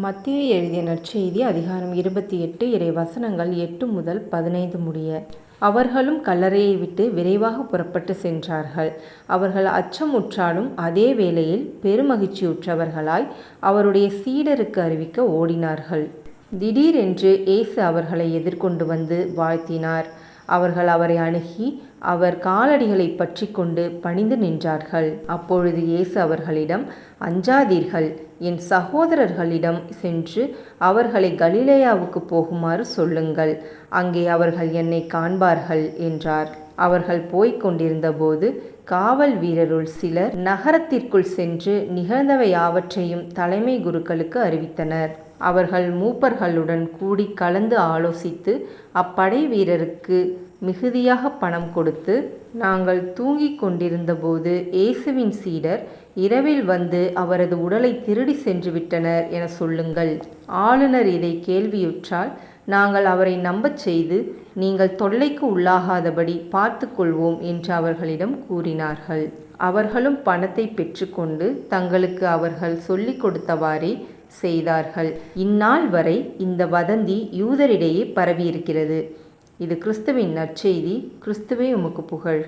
மத்தேயு எழுதிய நற்செய்தி அதிகாரம் 28 இறை வசனங்கள் 8 முதல் 15 முடிய. அவர்களும் கல்லறையை விட்டு விரைவாக புறப்பட்டு சென்றார்கள். அவர்கள் அச்சமுற்றாலும் அதே வேளையில் பெருமகிழ்ச்சியுற்றவர்களாய் அவருடைய சீடருக்கு அறிவிக்க ஓடினார்கள். திடீரென்று இயேசு அவர்களை எதிர்கொண்டு வந்து வாழ்த்தினார். அவர்கள் அவரை அணுகி அவர் காலடிகளை பற்றி கொண்டு பணிந்து நின்றார்கள். அப்பொழுது இயேசு அவர்களிடம், அஞ்சாதீர்கள், என் சகோதரர்களிடம் சென்று அவர்களை கலிலேயாவுக்கு போகுமாறு சொல்லுங்கள், அங்கே அவர்கள் என்னை காண்பார்கள் என்றார். அவர்கள் போய்க் கொண்டிருந்தபோது காவல் வீரருள் சிலர் நகரத்திற்குள் சென்று நிகழ்ந்தவை யாவற்றையும் தலைமை குருக்களுக்கு அறிவித்தனர். அவர்கள் மூப்பர்களுடன் கூடி கலந்து ஆலோசித்து அப்படை வீரருக்கு மிகுதியாக பணம் கொடுத்து, நாங்கள் தூங்கிக் கொண்டிருந்தபோது இயேசுவின் சீடர் இரவில் வந்து அவரது உடலை திருடி சென்று விட்டனர் என சொல்லுங்கள். ஆளுநர் இதை கேள்வியுற்றால் நாங்கள் அவரை நம்பச் செய்து நீங்கள் தொல்லைக்கு உள்ளாகாதபடி பார்த்து கொள்வோம் என்று அவர்களிடம் கூறினார்கள். அவர்களும் பணத்தை பெற்றுக்கொண்டு தங்களுக்கு அவர்கள் சொல்லிக் கொடுத்தவாறே செய்தார்கள். இந்நாள் வரை இந்த வதந்தி யூதரிடையே பரவியிருக்கிறது. இது கிறிஸ்துவின் நற்செய்தி. கிறிஸ்துவே உமக்கு புகழ்.